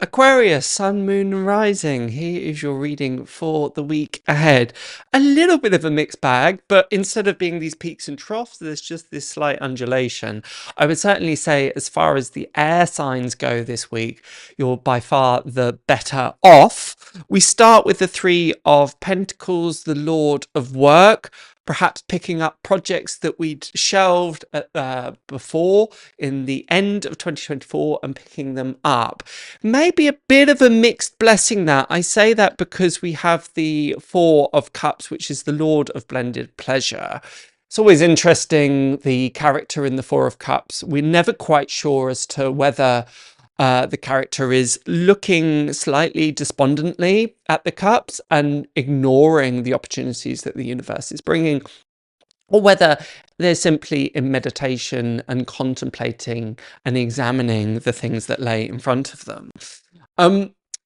Aquarius, Sun, Moon, and Rising. Here is your reading for the week ahead. A little bit of a mixed bag, but instead of being these peaks and troughs, there's just this slight undulation. I would certainly say, as far as the air signs go this week, you're by far the better off. We start with the Three of Pentacles, the Lord of Work. Perhaps picking up projects that we'd shelved before in the end of 2024 and picking them up. Maybe a bit of a mixed blessing that. I say that because we have the Four of Cups, which is the Lord of Blended Pleasure. It's always interesting, the character in the Four of Cups. We're never quite sure as to whether the character is looking slightly despondently at the cups and ignoring the opportunities that the universe is bringing, or whether they're simply in meditation and contemplating and examining the things that lay in front of them.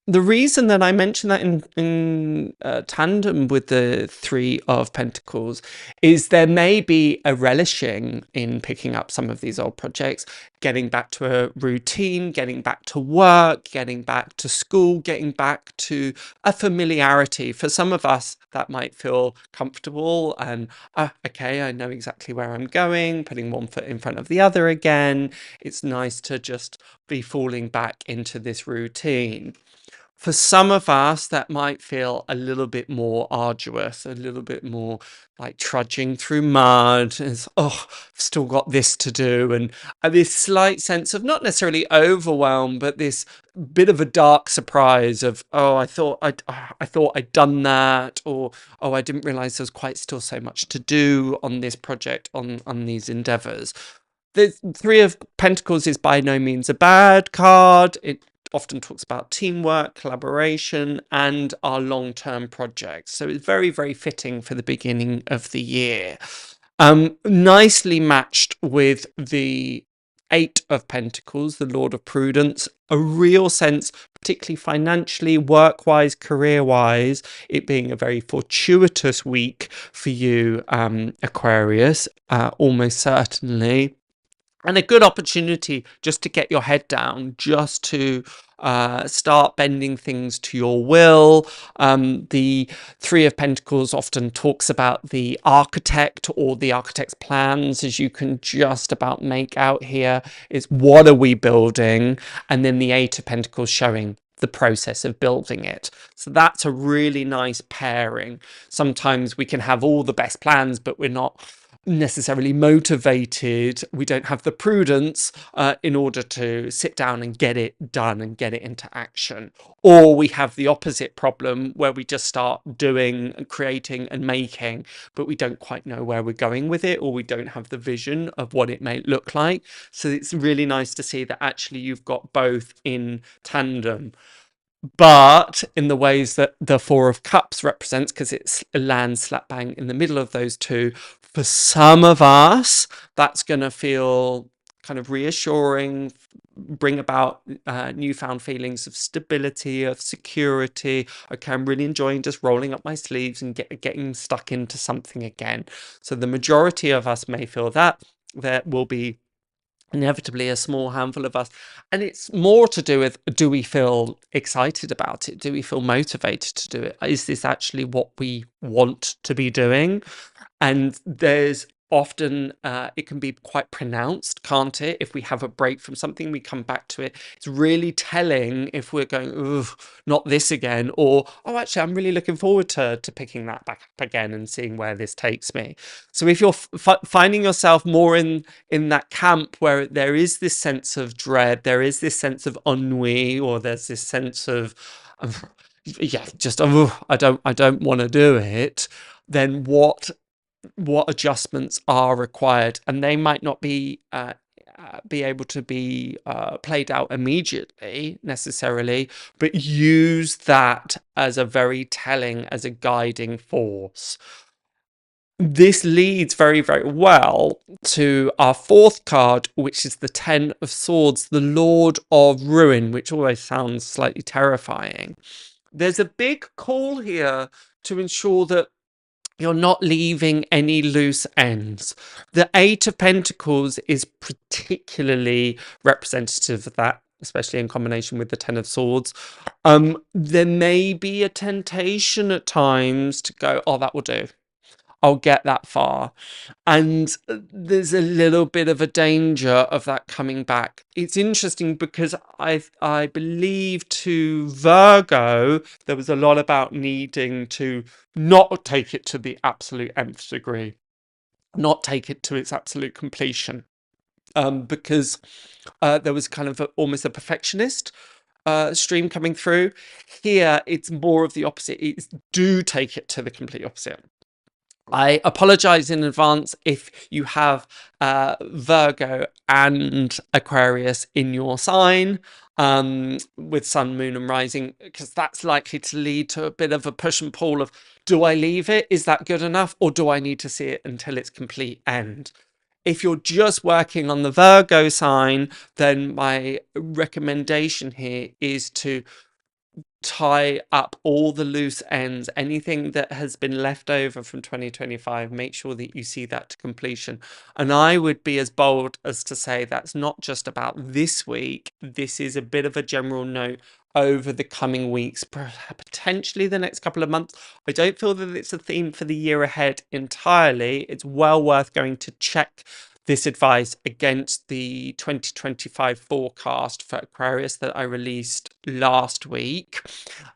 The reason that I mention that in tandem with the Three of Pentacles is there may be a relishing in picking up some of these old projects, getting back to a routine, getting back to work, getting back to school, getting back to a familiarity. For some of us, that might feel comfortable and, okay, I know exactly where I'm going, putting one foot in front of the other again. It's nice to just be falling back into this routine. For some of us, that might feel a little bit more arduous, a little bit more like trudging through mud. It's, oh, I've still got this to do. And this slight sense of not necessarily overwhelm, but this bit of a dark surprise of, oh, I thought I'd done that, or, oh, I didn't realize there's quite still so much to do on this project, on these endeavors. The Three of Pentacles is by no means a bad card. It often talks about teamwork, collaboration, and our long-term projects. So it's very, very fitting for the beginning of the year. Nicely matched with the Eight of Pentacles, the Lord of Prudence, a real sense, particularly financially, work-wise, career-wise, it being a very fortuitous week for you, Aquarius, almost certainly. And a good opportunity just to get your head down, just to start bending things to your will. The Three of Pentacles often talks about the architect or the architect's plans, as you can just about make out here. Is what are we building? And then the Eight of Pentacles showing the process of building it. So that's a really nice pairing. Sometimes we can have all the best plans, but we're not necessarily motivated, we don't have the prudence in order to sit down and get it done and get it into action. Or we have the opposite problem where we just start doing, creating and making, but we don't quite know where we're going with it, or we don't have the vision of what it may look like. So it's really nice to see that actually you've got both in tandem, but in the ways that the Four of Cups represents, because it lands slap bang in the middle of those two. For some of us, that's going to feel kind of reassuring, bring about newfound feelings of stability, of security. Okay, I'm really enjoying just rolling up my sleeves and getting stuck into something again. So the majority of us may feel that. There will be inevitably a small handful of us, and it's more to do with, do we feel excited about it? Do we feel motivated to do it? Is this actually what we want to be doing? And there's often it can be quite pronounced, can't it? If we have a break from something, we come back to it. It's really telling if we're going, ugh, not this again, or, oh, actually, I'm really looking forward to picking that back up again and seeing where this takes me. So if you're finding yourself more in that camp where there is this sense of dread, there is this sense of ennui, or there's this sense of yeah, just, oh, I don't want to do it, then what adjustments are required? And they might not be able to be played out immediately necessarily, but use that as a very telling, as a guiding force. This leads very, very well to our fourth card, which is the Ten of Swords, the Lord of Ruin, which always sounds slightly terrifying. There's a big call here to ensure that you're not leaving any loose ends. The Eight of Pentacles is particularly representative of that. especially in combination with the Ten of Swords. There may be a temptation at times to go, oh, that will do. I'll get that far. And there's a little bit of a danger of that coming back. It's interesting because I believe to Virgo, there was a lot about needing to not take it to the absolute nth degree, not take it to its absolute completion. Because there was kind of almost a perfectionist stream coming through. Here, it's more of the opposite. It's do take it to the complete opposite. I apologize in advance if you have Virgo and Aquarius in your sign with sun, moon, and rising, because that's likely to lead to a bit of a push and pull of, do I leave it? Is that good enough? Or do I need to see it until its complete end? If you're just working on the Virgo sign, then my recommendation here is to tie up all the loose ends, anything that has been left over from 2025, make sure that you see that to completion. And I would be as bold as to say that's not just about this week, this is a bit of a general note over the coming weeks, potentially the next couple of months. I don't feel that it's a theme for the year ahead entirely. It's well worth going to check this advice against the 2025 forecast for Aquarius that I released last week.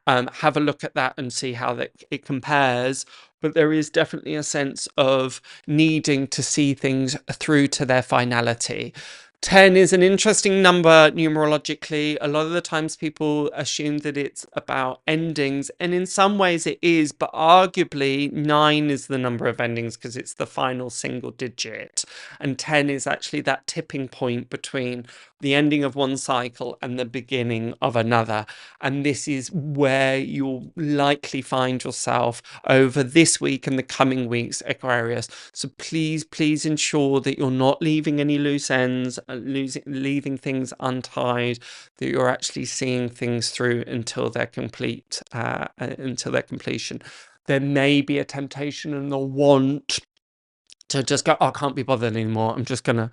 Have a look at that and see how it compares. But there is definitely a sense of needing to see things through to their finality. 10 is an interesting number numerologically. A lot of the times people assume that it's about endings, and in some ways it is, but arguably 9 is the number of endings because it's the final single digit, and 10 is actually that tipping point between the ending of one cycle and the beginning of another. And this is where you'll likely find yourself over this week and the coming weeks, Aquarius. So please ensure that you're not leaving any loose ends, leaving things untied, that you're actually seeing things through until they're complete, until their completion. There may be a temptation and a want to just go, oh, I can't be bothered anymore. I'm just gonna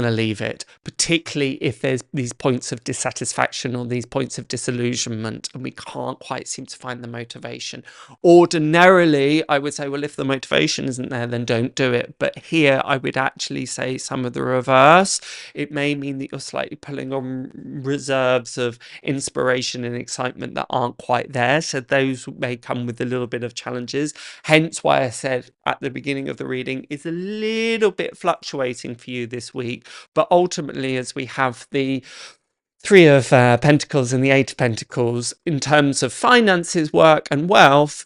leave it. Particularly if there's these points of dissatisfaction or these points of disillusionment, and we can't quite seem to find the motivation. Ordinarily, I would say, well, if the motivation isn't there, then don't do it. But here, I would actually say some of the reverse. It may mean that you're slightly pulling on reserves of inspiration and excitement that aren't quite there. So those may come with a little bit of challenges. Hence why I said at the beginning of the reading, is a little bit fluctuating for you this week, but ultimately, as we have the Three of Pentacles and the Eight of Pentacles in terms of finances, work, and wealth,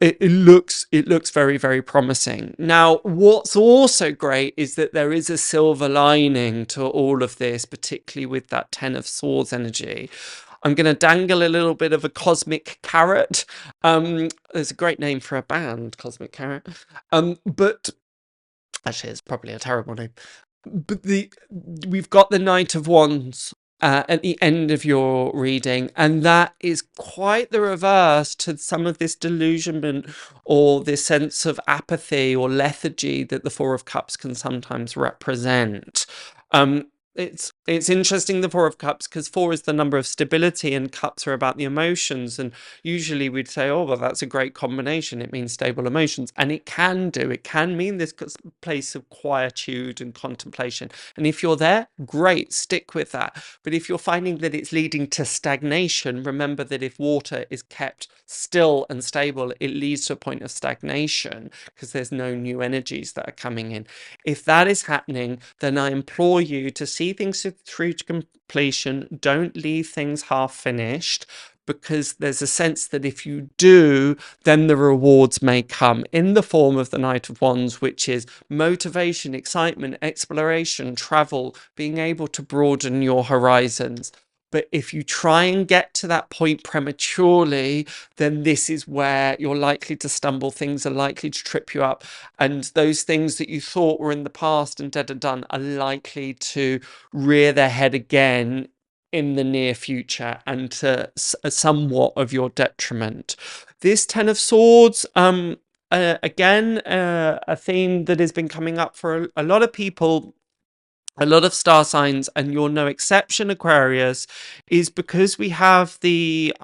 it looks very, very promising. Now, what's also great is that there is a silver lining to all of this, particularly with that Ten of Swords energy. I'm going to dangle a little bit of a cosmic carrot. There's a great name for a band, Cosmic Carrot. But actually, it's probably a terrible name. But we've got the Knight of Wands at the end of your reading, and that is quite the reverse to some of this delusionment or this sense of apathy or lethargy that the Four of Cups can sometimes represent. It's interesting, the Four of Cups, because 4 is the number of stability and cups are about the emotions, and usually we'd say, oh, well, that's a great combination, it means stable emotions, and it can mean this place of quietude and contemplation, and if you're there, great, stick with that. But if you're finding that it's leading to stagnation, remember that if water is kept still and stable, it leads to a point of stagnation because there's no new energies that are coming in. If that is happening, then I implore you to see things through to completion. Don't leave things half finished, because there's a sense that if you do, then the rewards may come in the form of the Knight of Wands, which is motivation, excitement, exploration, travel, being able to broaden your horizons. But if you try and get to that point prematurely, then this is where you're likely to stumble. Things are likely to trip you up. And those things that you thought were in the past and dead and done are likely to rear their head again in the near future, and to somewhat of your detriment. This Ten of Swords, again, a theme that has been coming up for a lot of people a lot of star signs, and you're no exception, Aquarius, is because we have the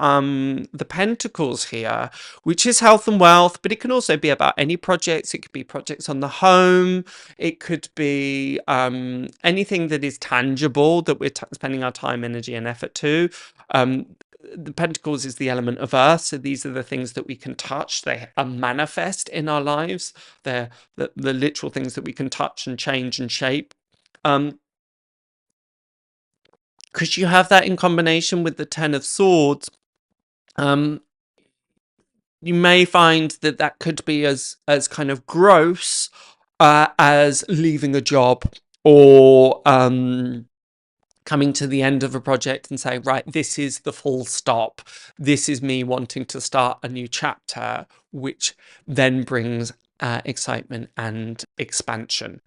pentacles here, which is health and wealth, but it can also be about any projects. It could be projects on the home, it could be anything that is tangible that we're spending our time, energy, and effort to. The pentacles is the element of earth, so these are the things that we can touch. They are manifest in our lives. They're the literal things that we can touch and change and shape. Because you have that in combination with the Ten of Swords, um, you may find that that could be as kind of gross as leaving a job, or coming to the end of a project and saying, right, this is the full stop. This is me wanting to start a new chapter, which then brings excitement and expansion.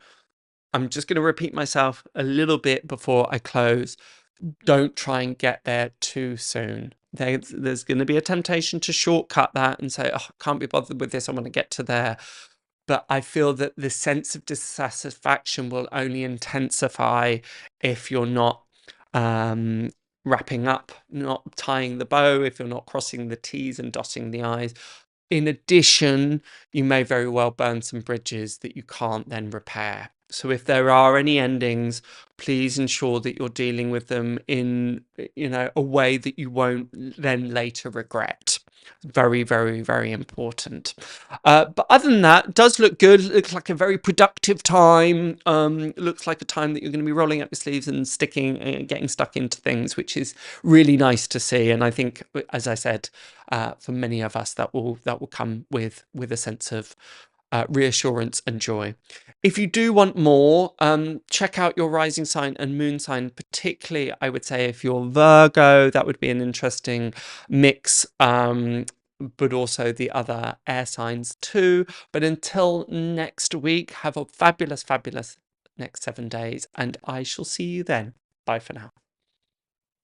I'm just going to repeat myself a little bit before I close. Don't try and get there too soon. There's going to be a temptation to shortcut that and say, oh, I can't be bothered with this, I want to get to there. But I feel that the sense of dissatisfaction will only intensify if you're not wrapping up, not tying the bow, if you're not crossing the T's and dotting the I's. In addition, you may very well burn some bridges that you can't then repair. So if there are any endings, please ensure that you're dealing with them in, a way that you won't then later regret. Very, very, very important. But other than that, it does look good. It looks like a very productive time. Looks like a time that you're going to be rolling up your sleeves and getting stuck into things, which is really nice to see. And I think, as I said, for many of us, that will come with a sense of reassurance and joy. If you do want more, check out your rising sign and moon sign. Particularly, I would say if you're Virgo, that would be an interesting mix. But also the other air signs too. But until next week, have a fabulous, fabulous next 7 days, and I shall see you then. Bye for now.